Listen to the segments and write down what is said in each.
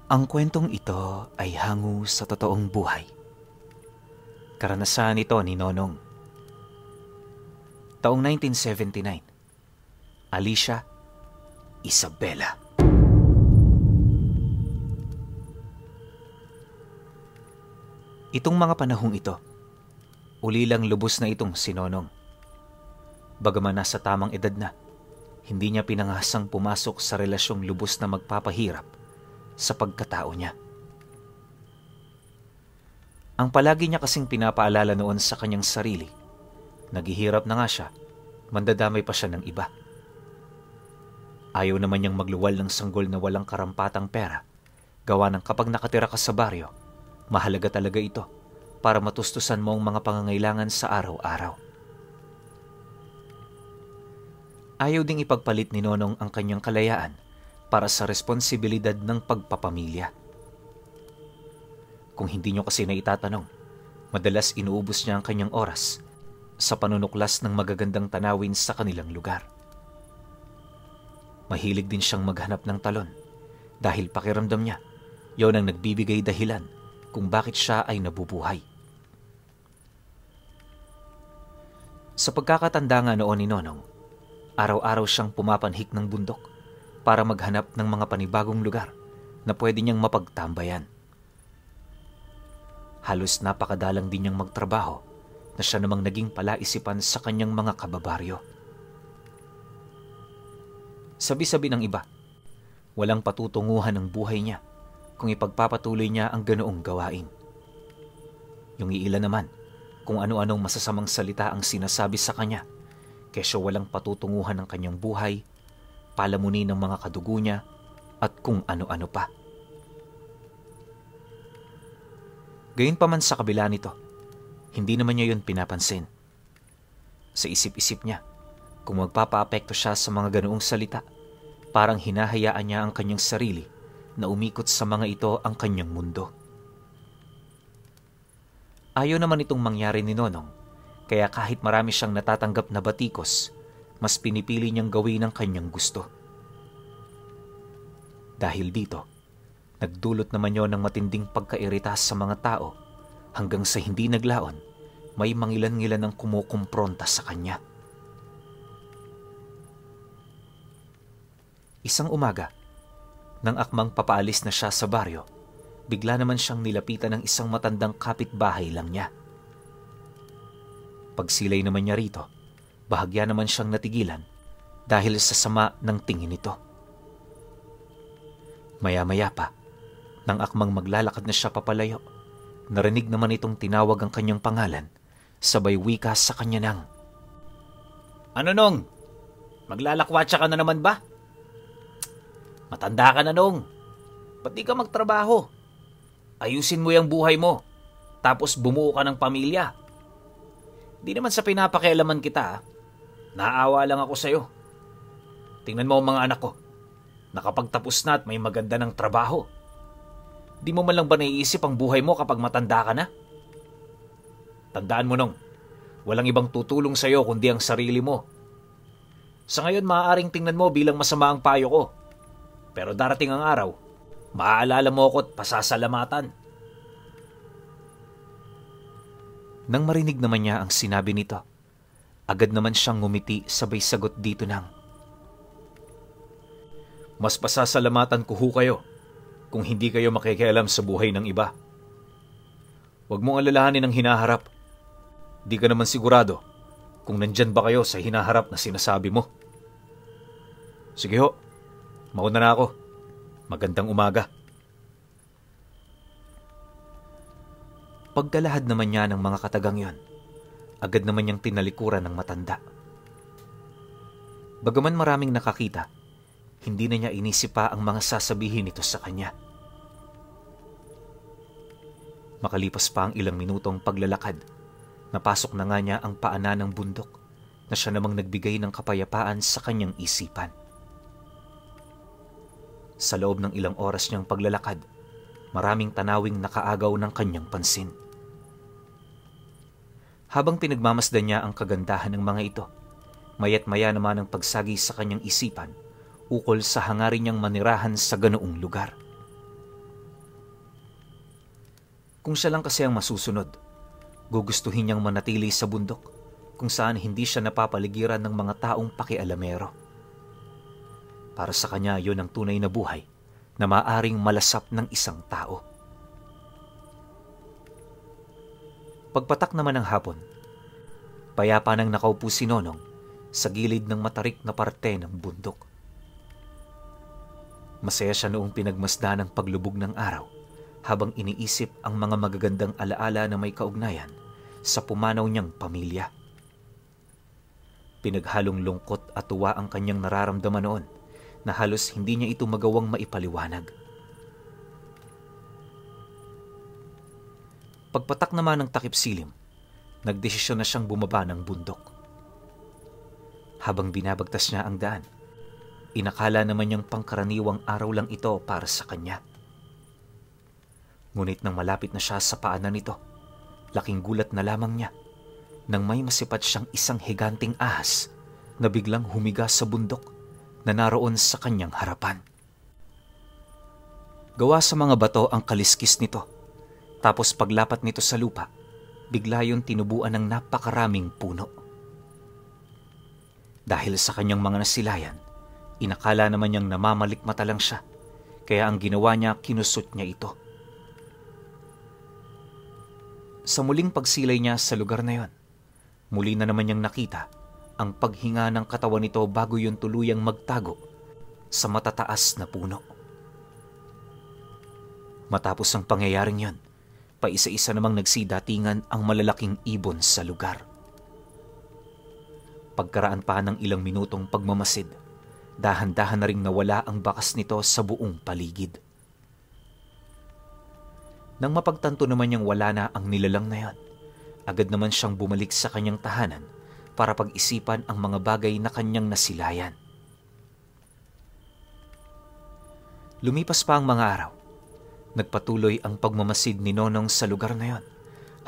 Ang kwentong ito ay hango sa totoong buhay. Karanasan ito ni Nonong. Taong 1979. Alicia Isabela. Itong mga panahong ito, ulilang lubos na itong si Nonong. Bagaman nasa tamang edad na, hindi niya pinangasang pumasok sa relasyong lubos na magpapahirap sa pagkatao niya. Ang palagi niya kasing pinapaalala noon sa kanyang sarili, naghihirap na nga siya, mandadamay pa siya ng iba. Ayaw naman niyang magluwal ng sanggol na walang karampatang pera, gawa ng kapag nakatira ka sa baryo, mahalaga talaga ito para matustusan mo ang mga pangangailangan sa araw-araw. Ayaw ding ipagpalit ni Nonong ang kanyang kalayaan para sa responsibilidad ng pagpapamilya. Kung hindi niyo kasi naitatanong, madalas inuubos niya ang kanyang oras sa panunuklas ng magagandang tanawin sa kanilang lugar. Mahilig din siyang maghanap ng talon dahil pakiramdam niya, yon ang nagbibigay dahilan kung bakit siya ay nabubuhay. Sa pagkakatanda nga noon ni Nonong, araw-araw siyang pumapanhik ng bundok para maghanap ng mga panibagong lugar na pwede niyang mapagtambayan. Halos napakadalang din niyang magtrabaho na siya namang naging palaisipan sa kanyang mga kababaryo. Sabi-sabi ng iba, walang patutunguhan ng buhay niya kung ipagpapatuloy niya ang ganoong gawain. Yung iilan naman, kung ano-anong masasamang salita ang sinasabi sa kanya, kesyo walang patutunguhan ng kanyang buhay, palamunin ng mga kadugo niya, at kung ano-ano pa. Gayunpaman sa kabila nito, hindi naman niya yun pinapansin. Sa isip-isip niya, kung magpapaapekto siya sa mga ganoong salita, parang hinahayaan niya ang kanyang sarili na umikot sa mga ito ang kanyang mundo. Ayaw naman itong mangyari ni Nonong, kaya kahit marami siyang natatanggap na batikos, mas pinipili niyang gawin ang kanyang gusto. Dahil dito, nagdulot naman yon ng matinding pagkairita sa mga tao hanggang sa hindi naglaon, may mangilan-ngilan ang kumukumpronta sa kanya. Isang umaga, nang akmang papaalis na siya sa baryo, bigla naman siyang nilapitan ng isang matandang kapitbahay lang niya. Pagsilay naman niya rito, bahagya naman siyang natigilan dahil sa sama ng tingin nito. Maya-maya pa, nang akmang maglalakad na siya papalayo, narinig naman itong tinawag ang kanyang pangalan, sabay wika sa kanya ng, "Ano nong? Maglalakwatsa ka na naman ba? Matanda ka na nong. Ba't di ka magtrabaho? Ayusin mo yung buhay mo, tapos bumuo ka ng pamilya. Di naman sa pinapakialaman kita, naaawa lang ako sa'yo. Tingnan mo ang mga anak ko. Nakapagtapos na at may maganda ng trabaho. Di mo man lang ba naiisip ang buhay mo kapag matanda ka na? Tandaan mo nong, walang ibang tutulong sa'yo kundi ang sarili mo. Sa ngayon maaaring tingnan mo bilang masama ang payo ko. Pero darating ang araw, maaalala mo ako at pasasalamatan." Nang marinig naman niya ang sinabi nito, agad naman siyang ngumiti sabay sagot dito ng, "Mas pasasalamatan ko ho kayo kung hindi kayo makikialam sa buhay ng iba. Huwag mong alalahanin ang hinaharap. Di ka naman sigurado kung nandyan ba kayo sa hinaharap na sinasabi mo. Sige ho, mauna na ako. Magandang umaga." Pagkalahad naman niya ng mga katagang yon, agad naman niyang tinalikuran ng matanda. Bagaman maraming nakakita, hindi na niya inisip pa ang mga sasabihin nito sa kanya. Makalipas pa ang ilang minutong paglalakad, napasok na nga niya ang paanan ng bundok na siya namang nagbigay ng kapayapaan sa kanyang isipan. Sa loob ng ilang oras niyang paglalakad, maraming tanawing nakaagaw ng kanyang pansin. Habang pinagmamasdan niya ang kagandahan ng mga ito, maya't maya naman ang pagsagi sa kanyang isipan ukol sa hangarin niyang manirahan sa ganoong lugar. Kung siya lang kasi ang masusunod, gugustuhin niyang manatili sa bundok kung saan hindi siya napapaligiran ng mga taong pakialamero. Para sa kanya, yon ang tunay na buhay na maaring malasap ng isang tao. Pagpatak naman ng hapon, payapa nang nakaupo si Nonong sa gilid ng matarik na parte ng bundok. Masaya siya noong pinagmasdan ng paglubog ng araw habang iniisip ang mga magagandang alaala na may kaugnayan sa pumanaw niyang pamilya. Pinaghalong lungkot at tuwa ang kanyang nararamdaman noon na halos hindi niya ito magawang maipaliwanag. Pagpatak naman ng takip silim, nagdesisyon na siyang bumaba ng bundok. Habang binabagtas niya ang daan, inakala naman niyang pangkaraniwang araw lang ito para sa kanya. Ngunit nang malapit na siya sa paanan nito, laking gulat na lamang niya nang may masipat siyang isang higanting ahas na biglang humiga sa bundok na naroon sa kanyang harapan. Gawa sa mga bato ang kaliskis nito, tapos paglapat nito sa lupa, bigla yung tinubuan ng napakaraming puno. Dahil sa kanyang mga nasilayan, inakala naman niyang namamalikmata lang siya, kaya ang ginawa niya, kinusot niya ito. Sa muling pagsilay niya sa lugar na yon, muli na naman niyang nakita ang paghinga ng katawan nito bago yun tuluyang magtago sa matataas na puno. Matapos ang pangyayaring yon, paisa-isa namang nagsidatingan ang malalaking ibon sa lugar. Pagkaraan pa ng ilang minutong pagmamasid, dahan-dahan na ring nawala ang bakas nito sa buong paligid. Nang mapagtanto naman niyang wala na ang nilalang na yon, agad naman siyang bumalik sa kanyang tahanan para pag-isipan ang mga bagay na kanyang nasilayan. Lumipas pa ang mga araw. Nagpatuloy ang pagmamasid ni Nonong sa lugar na yon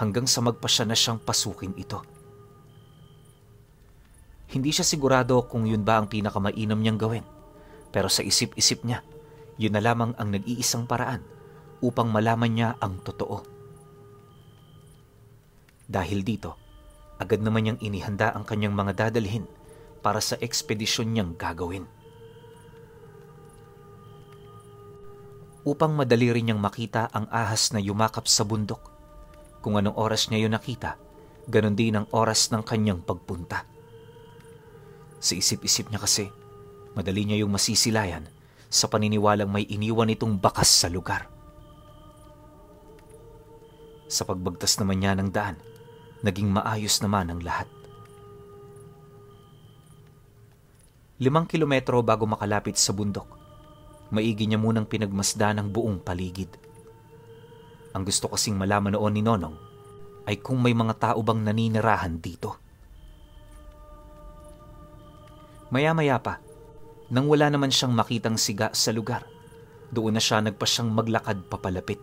hanggang sa magpasya na siyang pasukin ito. Hindi siya sigurado kung yun ba ang pinakamainam niyang gawin, pero sa isip-isip niya, yun na lamang ang nag-iisang paraan upang malaman niya ang totoo. Dahil dito, agad naman niyang inihanda ang kanyang mga dadalhin para sa ekspedisyon niyang gagawin. Upang madali rin niyang makita ang ahas na yumakap sa bundok, kung anong oras niya yun nakita, ganon din ang oras ng kanyang pagpunta. Sa isip-isip niya kasi, madali niya yung masisilayan sa paniniwalang may iniwan itong bakas sa lugar. Sa pagbagtas naman niya ng daan, naging maayos naman ang lahat. 5 kilometro bago makalapit sa bundok, maigi niya munang pinagmasdan ang buong paligid. Ang gusto kasing malaman noon ni Nonong ay kung may mga tao bang naninirahan dito. Maya-maya pa, nang wala naman siyang makitang siga sa lugar, doon na siya nagpasyang maglakad papalapit.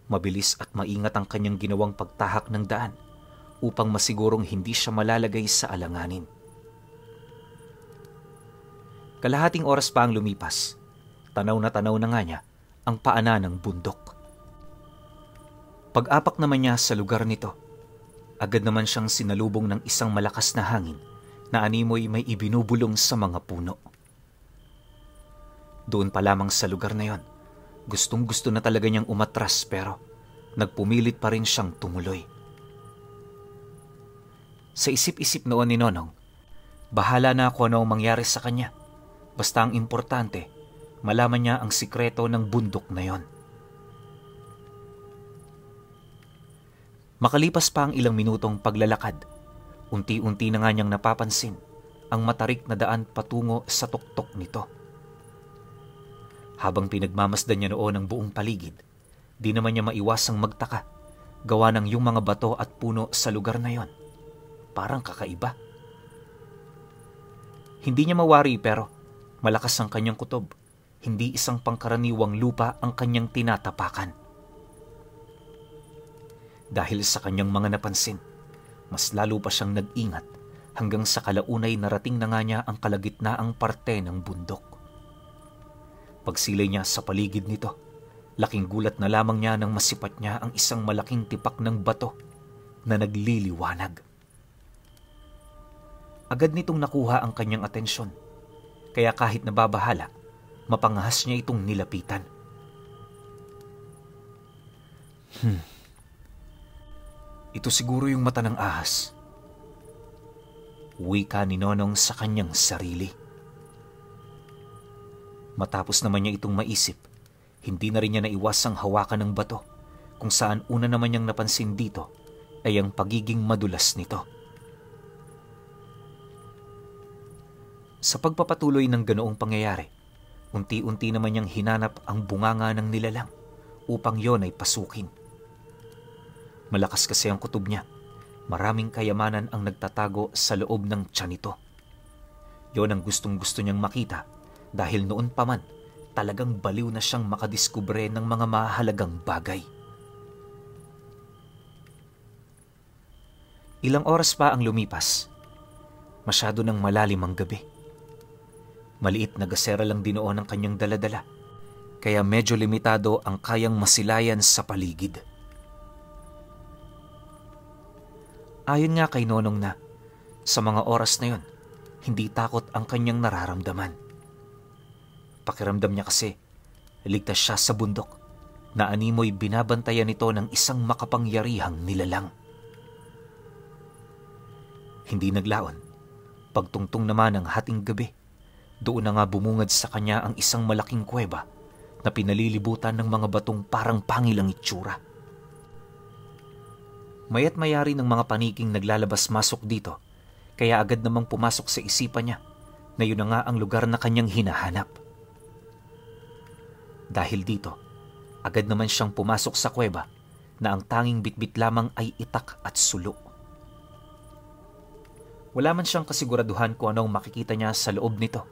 Mabilis at maingat ang kanyang ginawang pagtahak ng daan upang masigurong hindi siya malalagay sa alanganin. Kalahating oras pa ang lumipas, tanaw na nga niya ang paanan ng bundok. Pag-apak naman niya sa lugar nito, agad naman siyang sinalubong ng isang malakas na hangin na animoy may ibinubulong sa mga puno. Doon pa lamang sa lugar na yon, gustong-gusto na talaga niyang umatras pero nagpumilit pa rin siyang tumuloy. Sa isip-isip noon ni Nonong, bahala na kung ano ang mangyari sa kanya. Basta ang importante, malaman niya ang sikreto ng bundok na yon. Makalipas pa ang ilang minutong paglalakad, unti-unti na nga niyang napapansin ang matarik na daan patungo sa tuktok nito. Habang pinagmamasdan niya noon ang buong paligid, di naman niya maiwasang magtaka, gawa ng yung mga bato at puno sa lugar na yon. Parang kakaiba. Hindi niya mawari pero malakas ang kanyang kutob. Hindi isang pangkaraniwang lupa ang kanyang tinatapakan. Dahil sa kanyang mga napansin, mas lalo pa siyang nag-ingat hanggang sa kalaunay narating na nga niya ang kalagitnaang parte ng bundok. Pagsilay niya sa paligid nito, Laking gulat na lamang niya nang masipat niya ang isang malaking tipak ng bato na nagliliwanag. Agad nitong nakuha ang kanyang atensyon, kaya kahit nababahala, mapangahas niya itong nilapitan. Ito siguro yung mata ng ahas. Wika ni Nonong sa kanyang sarili. Matapos naman niya itong maisip, hindi na rin niya naiwasang hawakan ng bato, kung saan una naman niyang napansin dito ay ang pagiging madulas nito. Sa pagpapatuloy ng ganoong pangyayari, unti-unti naman niyang hinanap ang bunganga ng nilalang upang yon ay pasukin. Malakas kasi ang kutob niya. Maraming kayamanan ang nagtatago sa loob ng tiyan nito. Yon ang gustong-gusto niyang makita dahil noon pa man talagang baliw na siyang makadiskubre ng mga mahalagang bagay. Ilang oras pa ang lumipas. Masyado nang malalim ang gabi. Maliit na gasera lang dinoon ang kanyang daladala, kaya medyo limitado ang kayang masilayan sa paligid. Ayon nga kay Nonong na, sa mga oras na yon, hindi takot ang kanyang nararamdaman. Pakiramdam niya kasi, ligtas siya sa bundok, na animoy binabantayan nito ng isang makapangyarihang nilalang. Hindi naglaon, pagtungtong naman ng hating gabi, doon na nga bumungad sa kanya ang isang malaking kuweba na pinalilibutan ng mga batong parang pangilang itsura. Maya't mayari ng mga paniking naglalabas-masok dito, kaya agad namang pumasok sa isipan niya na yun na nga ang lugar na kanyang hinahanap. Dahil dito, agad naman siyang pumasok sa kuweba na ang tanging bitbit lamang ay itak at sulo. Wala man siyang kasiguraduhan kung anong makikita niya sa loob nito.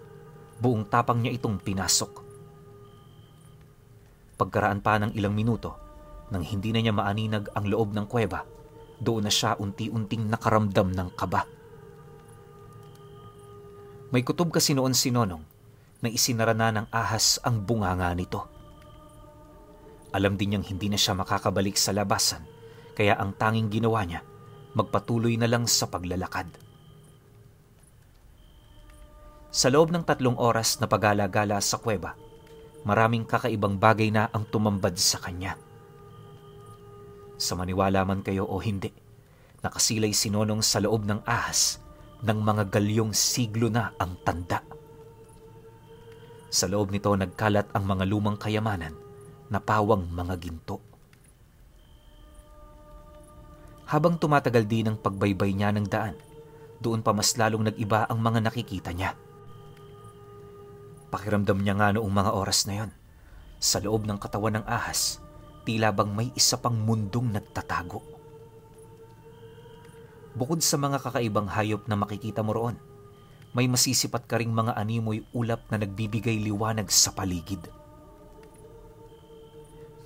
Buong tapang niya itong pinasok. Pagkaraan pa ng ilang minuto, nang hindi na niya maaninag ang loob ng kuweba, doon na siya unti-unting nakaramdam ng kaba. May kutob kasi noon si Nonong na isinara na ng ahas ang bunganga nito. Alam din niyang hindi na siya makakabalik sa labasan, kaya ang tanging ginawa niya, magpatuloy na lang sa paglalakad. Sa loob ng 3 oras na pagala-gala sa kuweba, maraming kakaibang bagay na ang tumambad sa kanya. Sa maniwala man kayo o hindi, nakasilay si Nonong sa loob ng ahas ng mga galyong siglo na ang tanda. Sa loob nito nagkalat ang mga lumang kayamanan na pawang mga ginto. Habang tumatagal din ang pagbaybay niya ng daan, doon pa mas lalong nag-iba ang mga nakikita niya. Pakiramdam niya nga noong mga oras na yon, sa loob ng katawan ng ahas, tila bang may isa pang mundong nagtatago. Bukod sa mga kakaibang hayop na makikita mo roon, may masisipat ka ring mga animoy ulap na nagbibigay liwanag sa paligid.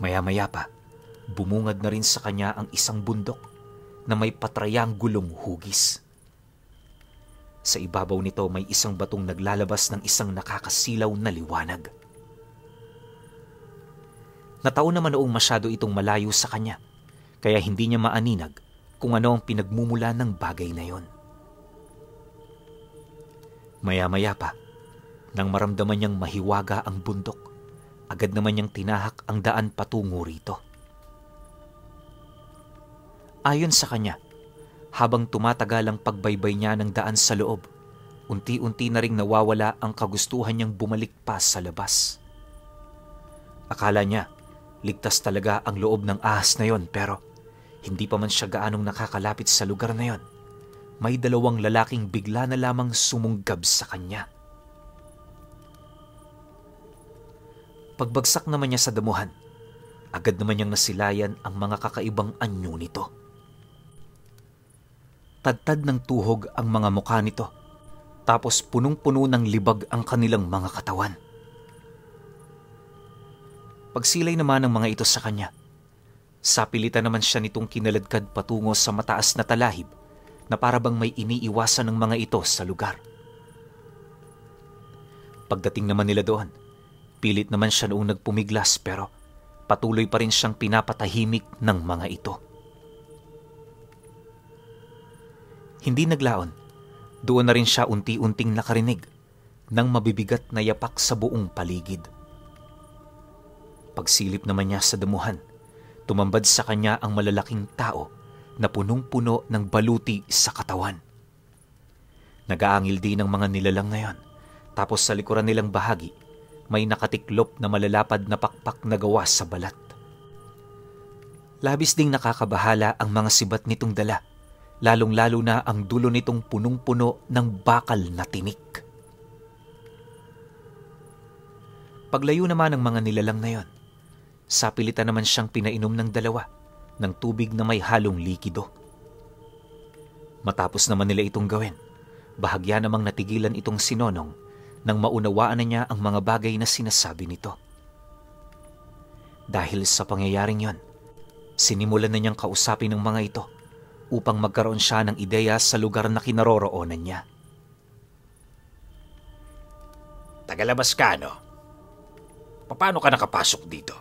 Maya-maya pa, bumungad na rin sa kanya ang isang bundok na may patrayangulong hugis. Sa ibabaw nito may isang batong naglalabas ng isang nakakasilaw na liwanag. Nataon naman noong masyado itong malayo sa kanya, kaya hindi niya maaninag kung ano ang pinagmumula ng bagay na yon. Maya-maya pa, nang maramdaman niyang mahiwaga ang bundok, agad naman niyang tinahak ang daan patungo rito. Ayon sa kanya, habang tumatagal ang pagbaybay niya ng daan sa loob, unti-unti na ring nawawala ang kagustuhan niyang bumalik pa sa labas. Akala niya, ligtas talaga ang loob ng ahas na yon, pero hindi pa man siya gaanong nakakalapit sa lugar na yon, may 2 lalaking bigla na lamang sumunggab sa kanya. Pagbagsak naman niya sa damuhan, agad naman niyang nasilayan ang mga kakaibang anyo nito. Tadtad ng tuhog ang mga mukha nito, tapos punong-puno ng libag ang kanilang mga katawan. Pagsilay naman ng mga ito sa kanya, sapilitan naman siya nitong kinaladkad patungo sa mataas na talahib na parabang may iniiwasan ng mga ito sa lugar. Pagdating naman nila doon, pilit naman siya noong nagpumiglas, pero patuloy pa rin siyang pinapatahimik ng mga ito. Hindi naglaon, doon na rin siya unti-unting nakarinig ng mabibigat na yapak sa buong paligid. Pagsilip naman niya sa damuhan, tumambad sa kanya ang malalaking tao na punong-puno ng baluti sa katawan. Nag-aangil din ang mga nilalang na yon, tapos sa likuran nilang bahagi, may nakatiklop na malalapad na pakpak na gawa sa balat. Labis ding nakakabahala ang mga sibat nitong dala, lalong-lalo na ang dulo nitong punong-puno ng bakal na tinik. Paglayo naman ng mga nilalang na yon, sapilitan naman siyang pinainom ng dalawa ng tubig na may halong likido. Matapos naman nila itong gawin, bahagya namang natigilan itong si Nonong nang maunawaan na niya ang mga bagay na sinasabi nito. Dahil sa pangyayaring yon, sinimulan na niyang kausapin ng mga ito upang magkaroon siya ng ideya sa lugar na kinaroroonan niya. Tagalabas ka, no? Paano ka nakapasok dito?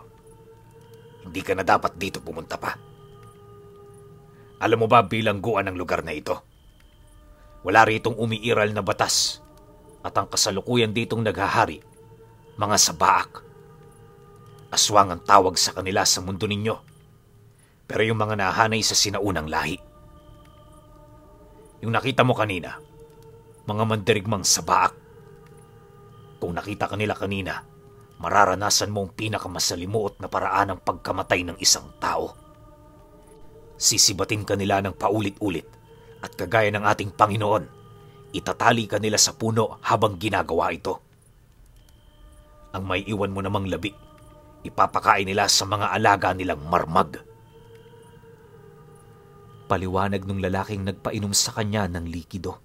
Hindi ka na dapat dito pumunta pa. Alam mo ba bilangguan ng lugar na ito? Wala ritong umiiral na batas at ang kasalukuyan ditong naghahari, mga sabaak. Aswang ang tawag sa kanila sa mundo ninyo, pero yung mga nahanay sa sinaunang lahi. Yung nakita mo kanina, mga mandirigmang sabaak. Kung nakita kanila kanina, mararanasan mo ang pinakamasalimuot na paraan ng pagkamatay ng isang tao. Sisibatin kanila ng paulit-ulit at kagaya ng ating Panginoon, itatali kanila sa puno habang ginagawa ito. Ang may iwan mo namang labi, ipapakain nila sa mga alaga nilang marmag. Paliwanag ng lalaking nagpainom sa kanya ng likido.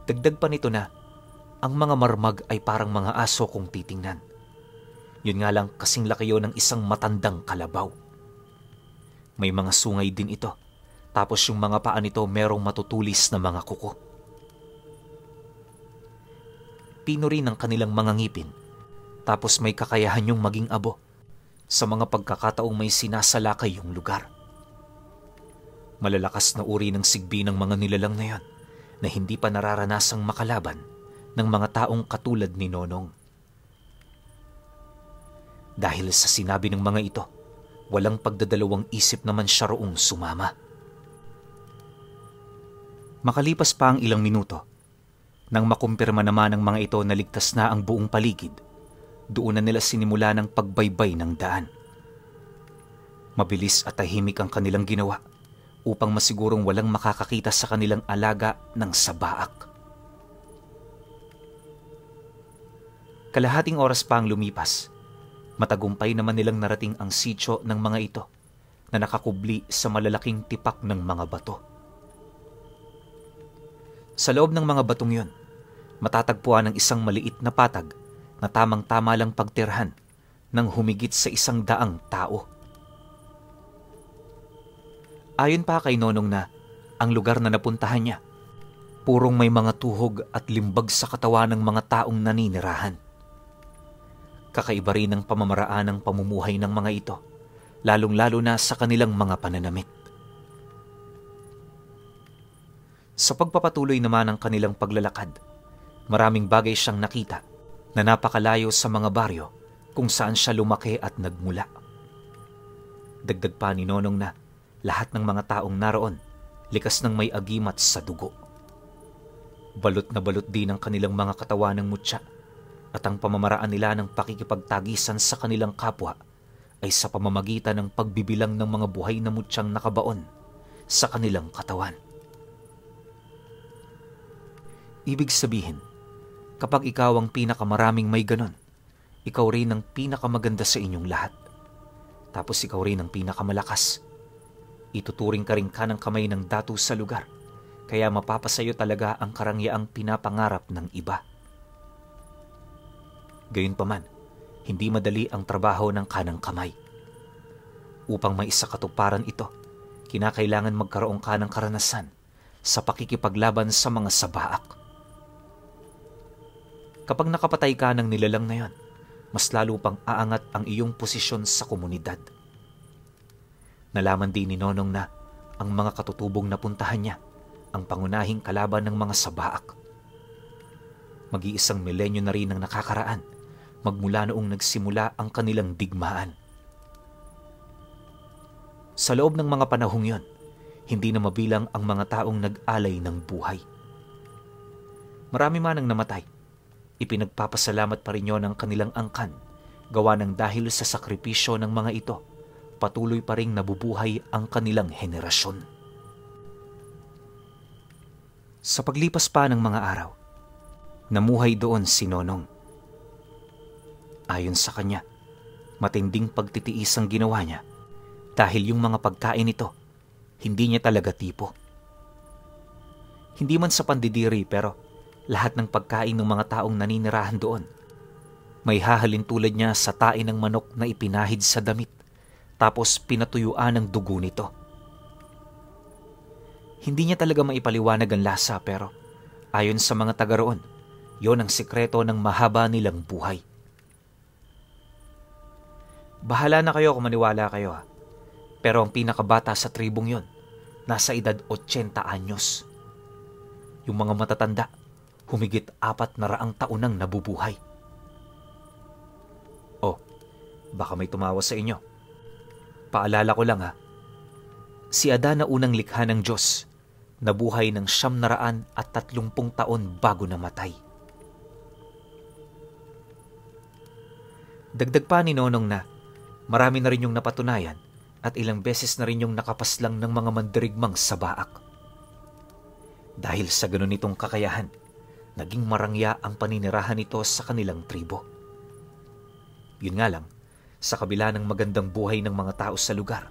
Dagdag pa nito na, ang mga marmag ay parang mga aso kung titingnan. Yun nga lang kasing laki yun ng isang matandang kalabaw. May mga sungay din ito, tapos yung mga paa nito merong matutulis na mga kuko. Pino rin ang kanilang mga ngipin, tapos may kakayahan yung maging abo sa mga pagkakataong may sinasalakay yung lugar. Malalakas na uri ng sigbi ng mga nilalang na yan na hindi pa nararanasang makalaban ng mga taong katulad ni Nonong. Dahil sa sinabi ng mga ito, walang pagdadalawang isip naman siya roong sumama. Makalipas pa ang ilang minuto, nang makumpirma naman ng mga ito na ligtas na ang buong paligid, doon na nila sinimula ng pagbaybay ng daan. Mabilis at tahimik ang kanilang ginawa upang masigurong walang makakakita sa kanilang alaga ng sabaak. Kalahating oras pa ang lumipas, matagumpay naman nilang narating ang sityo ng mga ito na nakakubli sa malalaking tipak ng mga bato. Sa loob ng mga batong yon, matatagpuan ang isang maliit na patag na tamang-tama lang pagtirhan ng humigit sa 100 tao. Ayon pa kay Nonong na ang lugar na napuntahan niya, purong may mga tuhog at limbag sa katawan ng mga taong naninirahan. Kakaiba rin ang pamamaraan ng pamumuhay ng mga ito, lalong-lalo na sa kanilang mga pananamit. Sa pagpapatuloy naman ng kanilang paglalakad, maraming bagay siyang nakita na napakalayo sa mga baryo kung saan siya lumaki at nagmula. Dagdag pa ni Nonong na lahat ng mga taong naroon likas ng may agimat sa dugo. Balot na balot din ang kanilang mga katawan ng mutya at ang pamamaraan nila ng pakikipagtagisan sa kanilang kapwa ay sa pamamagitan ng pagbibilang ng mga buhay na mutyang nakabaon sa kanilang katawan. Ibig sabihin, kapag ikaw ang pinakamaraming may ganon, ikaw rin ang pinakamaganda sa inyong lahat. Tapos ikaw rin ang pinakamalakas. Ituturing ka rin kanang kamay ng datu sa lugar, kaya mapapasayo talaga ang karangyaang pinapangarap ng iba. Gayunpaman, hindi madali ang trabaho ng kanang kamay. Upang maisakatuparan ito, kinakailangan magkaroon ka ng karanasan sa pakikipaglaban sa mga sabaak. Kapag nakapatay ka ng nilalang na yan, mas lalo pang aangat ang iyong posisyon sa komunidad. Nalaman din ni Nonong na ang mga katutubong napuntahan niya ang pangunahing kalaban ng mga sabaak. Mag-iisang milenyo na rin ang nakakaraan magmula noong nagsimula ang kanilang digmaan. Sa loob ng mga panahong yon, hindi na mabilang ang mga taong nag-alay ng buhay. Marami man ang namatay, ipinagpapasalamat pa rin yon ang kanilang angkan, gawa ng dahil sa sakripisyo ng mga ito, patuloy pa ring nabubuhay ang kanilang henerasyon. Sa paglipas pa ng mga araw, namuhay doon si Nonong. Ayon sa kanya, matinding pagtitiis ang ginawa niya dahil yung mga pagkain nito, hindi niya talaga tipo. Hindi man sa pandidiri pero lahat ng pagkain ng mga taong naninirahan doon, may hahalin tulad niya sa tae ng manok na ipinahid sa damit tapos pinatuyuan ng dugo nito. Hindi niya talaga maipaliwanag ang lasa pero ayon sa mga taga roon, yon ang sikreto ng mahaba nilang buhay. Bahala na kayo kung maniwala kayo ha. Pero ang pinakabata sa tribong yon, nasa edad 80 anyos. Yung mga matatanda, humigit 400 taon nang nabubuhay. Oh, baka may tumawa sa inyo. Paalala ko lang ha, si Adan na unang likha ng Diyos, nabuhay ng 930 taon bago namatay. Dagdag pa ni Nonong na marami na rin yung napatunayan at ilang beses na rin yung nakapaslang ng mga mandirigmang sabaak. Dahil sa ganun nitong kakayahan, naging marangya ang paninirahan nito sa kanilang tribo. Yun nga lang, sa kabila ng magandang buhay ng mga tao sa lugar,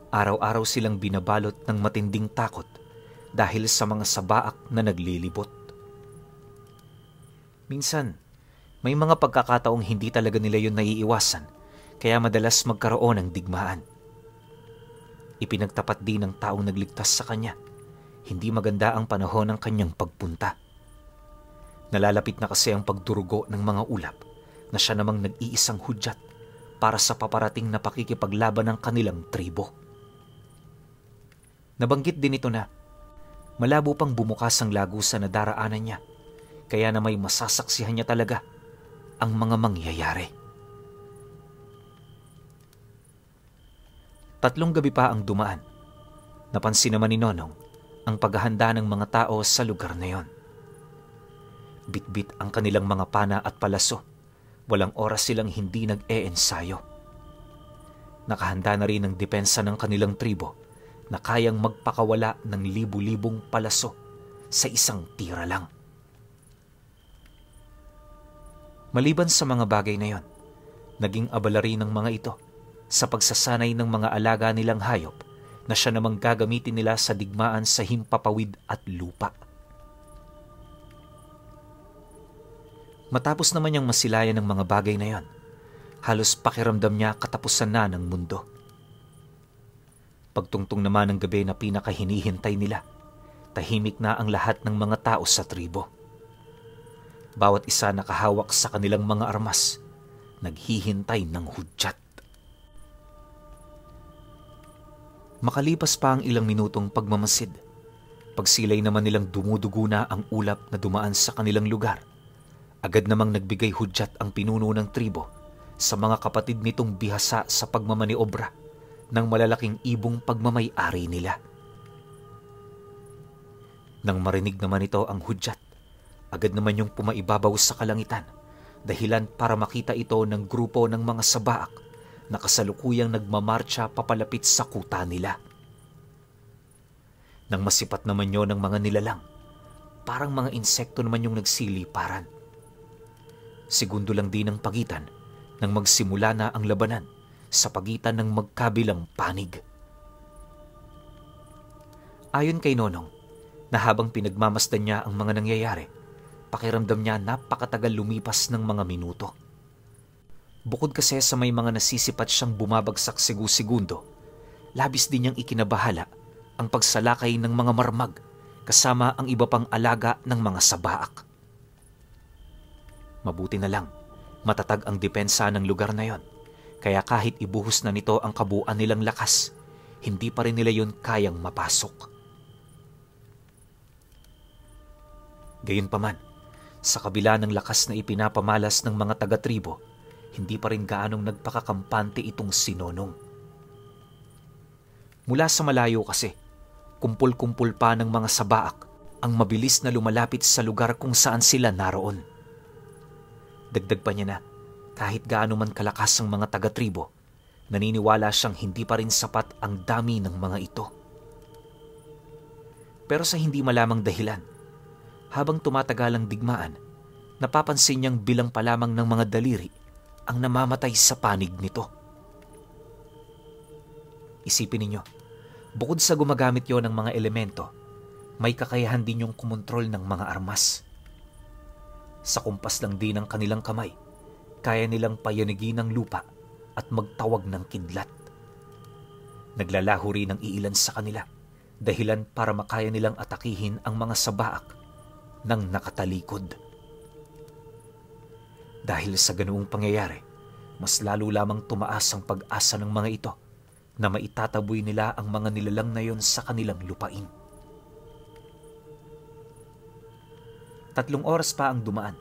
araw-araw silang binabalot ng matinding takot dahil sa mga sabaak na naglilibot. Minsan, may mga pagkakataong hindi talaga nila yun naiiwasan, kaya madalas magkaroon ng digmaan. Ipinagtapat din ng taong nagligtas sa kanya, hindi maganda ang panahon ng kanyang pagpunta. Nalalapit na kasi ang pagdurugo ng mga ulap na siya namang nag-iisang hudyat para sa paparating na pakikipaglaban ng kanilang tribo. Nabanggit din ito na malabo pang bumukas ang lagusan na daraanan niya, kaya na may masasaksihan niya talaga ang mga mangyayari. 3 gabi pa ang dumaan. Napansin naman ni Nonong ang paghahanda ng mga tao sa lugar na yon. Bitbit ang kanilang mga pana at palaso. Walang oras silang hindi nag-e-ensayo. Nakahanda na rin ang depensa ng kanilang tribo na kayang magpakawala ng libu-libong palaso sa isang tira lang. Maliban sa mga bagay na yon, naging abala rin ng mga ito sa pagsasanay ng mga alaga nilang hayop na siya namang gagamitin nila sa digmaan sa himpapawid at lupa. Matapos naman niyang masilayan ng mga bagay na yon, halos pakiramdam niya katapusan na ng mundo. Pagtungtong naman ng gabi na pinakahinihintay nila, tahimik na ang lahat ng mga tao sa tribo. Bawat isa nakahawak sa kanilang mga armas, naghihintay ng hudyat. Makalipas pa ang ilang minutong pagmamasid, pagsilay naman nilang dumudugo na ang ulap na dumaan sa kanilang lugar, agad namang nagbigay hudyat ang pinuno ng tribo sa mga kapatid nitong bihasa sa pagmamaniobra ng malalaking ibong pagmamay-ari nila. Nang marinig naman ito ang hudyat, agad naman yung pumaibabaw sa kalangitan, dahilan para makita ito ng grupo ng mga sabaak na kasalukuyang nagmamarcha papalapit sa kuta nila. Nang masipat naman yon ng mga nilalang, parang mga insekto naman yung nagsiliparan. Segundo lang din ang pagitan nang magsimula na ang labanan sa pagitan ng magkabilang panig. Ayon kay Nonong, na habang pinagmamasdan niya ang mga nangyayari, pakiramdam niya napakatagal lumipas ng mga minuto. Bukod kasi sa may mga nasisipat siyang bumabagsak segundo, labis din niyang ikinabahala ang pagsalakay ng mga marmag kasama ang iba pang alaga ng mga sabaak. Mabuti na lang Matatag ang depensa ng lugar na yon, kaya kahit ibuhos na nito ang kabuuan nilang lakas, hindi pa rin nila yun kayang mapasok. Gayunpaman, sa kabila ng lakas na ipinapamalas ng mga taga-tribo, hindi pa rin gaanong nagpakakampante itong si Nonong. Mula sa malayo kasi, kumpul-kumpul pa ng mga sabaak ang mabilis na lumalapit sa lugar kung saan sila naroon. Dagdag pa niya na, kahit gaano man kalakas ang mga taga-tribo, naniniwala siyang hindi pa rin sapat ang dami ng mga ito. Pero sa hindi malamang dahilan, habang tumatagal ang digmaan, napapansin niyang bilang pa lamang ng mga daliri ang namamatay sa panig nito. Isipin ninyo, bukod sa gumagamit yon ng mga elemento, may kakayahan din yung kumontrol ng mga armas. Sa kumpas lang din ng kanilang kamay, kaya nilang payanigin ng lupa at magtawag ng kidlat. Naglalaho rin ang iilan sa kanila, dahilan para makaya nilang atakihin ang mga sabaak ng nakatalikod. Dahil sa ganoong pangyayari, mas lalo lamang tumaas ang pag-asa ng mga ito na maitataboy nila ang mga nilalang na yon sa kanilang lupain. 3 oras pa ang dumaan.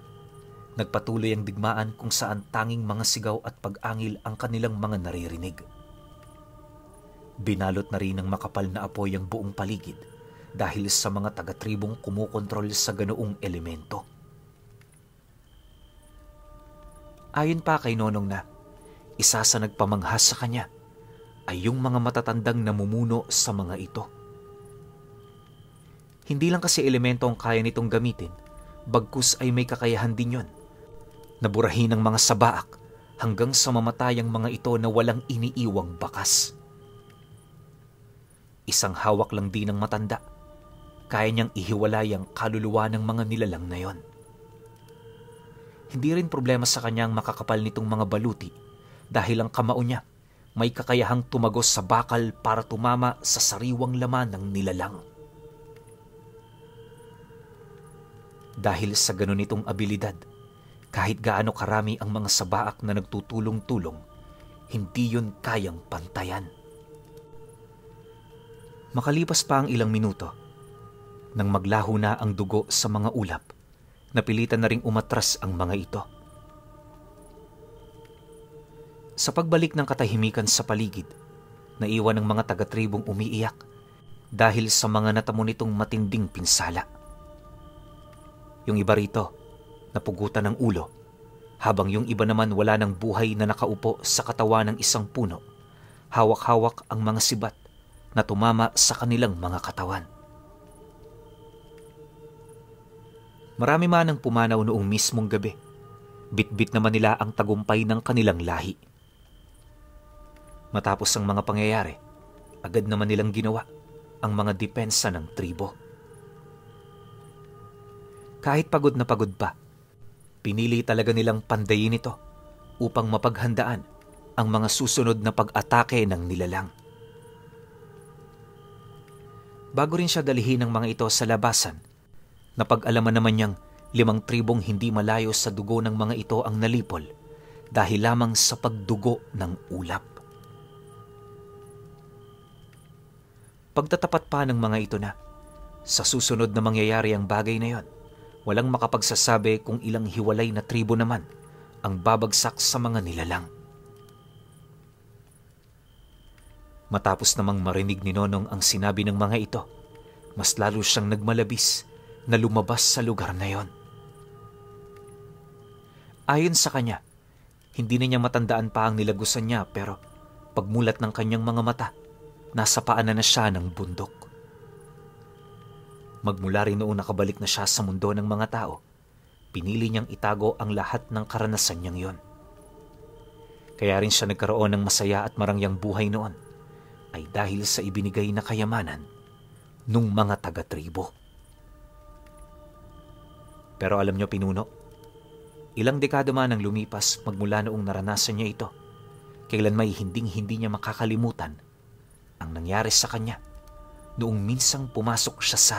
Nagpatuloy ang digmaan kung saan tanging mga sigaw at pag-angil ang kanilang mga naririnig. Binalot na rin ng makapal na apoy ang buong paligid dahil sa mga taga-tribong kumukontrol sa ganoong elemento. Ayon pa kay Nonong na, isa sa nagpamangha sa kanya ay yung mga matatandang namumuno sa mga ito. Hindi lang kasi elemento ang kaya nitong gamitin, bagkus ay may kakayahan din yon. Naburahin ng mga sabaak hanggang sa mamatay ang mga ito na walang iniiwang bakas. Isang hawak lang din ng matanda, kaya niyang ihiwalay ang kaluluwa ng mga nilalang na yon. Hindi rin problema sa kanyang makakapal nitong mga baluti dahil ang kamao niya may kakayahang tumagos sa bakal para tumama sa sariwang laman ng nilalang. Dahil sa ganun itong abilidad, kahit gaano karami ang mga sabaak na nagtutulong-tulong, hindi yun kayang pantayan. Makalipas pa ang ilang minuto, nang maglaho na ang dugo sa mga ulap, napilitan na ring umatras ang mga ito. Sa pagbalik ng katahimikan sa paligid, naiwan ng mga taga-tribong umiiyak dahil sa mga natamo nitong matinding pinsala. Yung iba rito, napugutan ng ulo, habang yung iba naman wala ng buhay na nakaupo sa katawan ng isang puno, hawak-hawak ang mga sibat na tumama sa kanilang mga katawan. Marami man ang pumanaw noong mismong gabi, bit-bit naman nila ang tagumpay ng kanilang lahi. Matapos ang mga pangyayari, agad naman nilang ginawa ang mga depensa ng tribo. Kahit pagod na pagod pa, pinili talaga nilang pandayin ito upang mapaghandaan ang mga susunod na pag-atake ng nilalang. Bago rin siya dalihin ng mga ito sa labasan, napag-alaman naman niyang 5 tribong hindi malayo sa dugo ng mga ito ang nalipol dahil lamang sa pagdugo ng ulap. Pagtatapat pa ng mga ito na, sa susunod na mangyayari ang bagay na yon, walang makapagsasabi kung ilang hiwalay na tribo naman ang babagsak sa mga nilalang. Matapos namang marinig ni Nonong ang sinabi ng mga ito, mas lalo siyang nagmalabis na lumabas sa lugar na yon. Ayon sa kanya, hindi na niya matandaan pa ang nilagusan niya pero pagmulat ng kanyang mga mata, nasa paanan na siya ng bundok. Magmula rin noong nakabalik na siya sa mundo ng mga tao, pinili niyang itago ang lahat ng karanasan niyang yon. Kaya rin siya nagkaroon ng masaya at marangyang buhay noon, ay dahil sa ibinigay na kayamanan nung mga taga-tribo. Pero alam niyo, pinuno, ilang dekada man ang lumipas magmula noong naranasan niya ito, kailan may hinding-hindi niya makakalimutan ang nangyari sa kanya noong minsang pumasok siya sa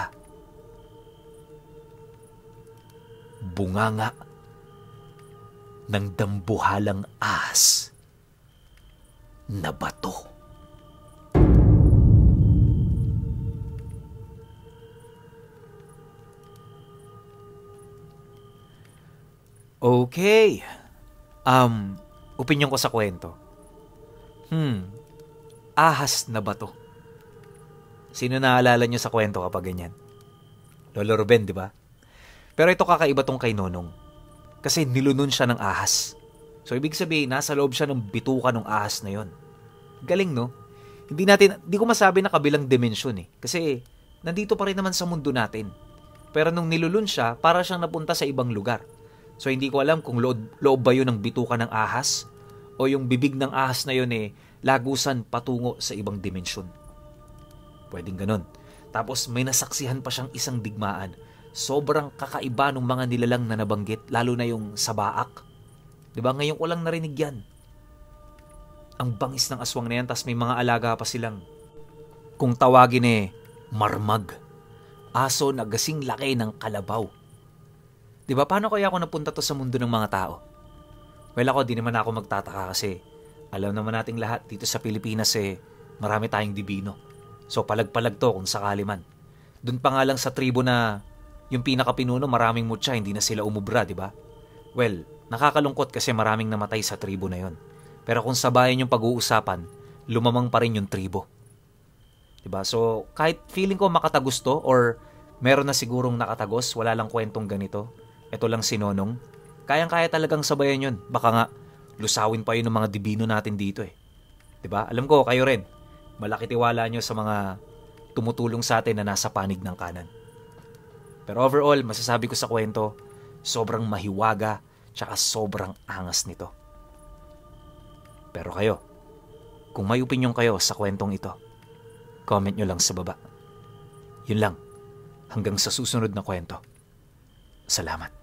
bunganga ng dambuhalang ahas na bato. Okay. Opinyon ko sa kwento. Ahas na bato. Sino naalala nyo sa kwento kapag ganyan? Lolo Ruben, di ba? Pero ito kakaiba tong kay Nonong. Kasi nilunon siya ng ahas. So, ibig sabihin, nasa loob siya ng bituka ng ahas na yon. Galing, no? Hindi ko masabi na kabilang dimensyon eh. Kasi, nandito pa rin naman sa mundo natin. Pero nung nilulun siya, para siyang napunta sa ibang lugar. So, hindi ko alam kung loob ba yun ng bituka ng ahas o yung bibig ng ahas na yun lagusan patungo sa ibang dimensyon. Pwedeng ganun. Tapos, may nasaksihan pa siyang isang digmaan. Sobrang kakaiba ng mga nilalang na nabanggit, lalo na yung sa baak. Diba? Ngayon ko lang narinig yan. Ang bangis ng aswang na yan, tas may mga alaga pa silang, kung tawagin marmag. Aso na gasing laki ng kalabaw. Diba? Paano kaya ako napunta to sa mundo ng mga tao? Well, di naman ako magtataka kasi alam naman nating lahat dito sa Pilipinas marami tayong dibino. So palag-palag to kung sakali man. Doon pa nga lang sa tribo na yung pinakapinuno maraming mutya, hindi na sila umubra, di ba? Well, nakakalungkot kasi maraming namatay sa tribo na yon. Pero kung sabayan yung pag-uusapan, lumamang pa rin yung tribo. Di ba? So kahit feeling ko makatagos to or meron na sigurong nakatagos, wala lang kwentong ganito, ito lang si Nonong, kayang-kaya talagang sabayan yun. Baka nga lusawin pa yun ng mga dibino natin dito Di ba? Alam ko, kayo rin. Malaki tiwala nyo sa mga tumutulong sa atin na nasa panig ng kanan. Pero overall, masasabi ko sa kwento, sobrang mahiwaga tsaka sobrang angas nito. Pero kayo, kung may opinyon kayo sa kwentong ito, comment nyo lang sa baba. Yun lang. Hanggang sa susunod na kwento. Salamat.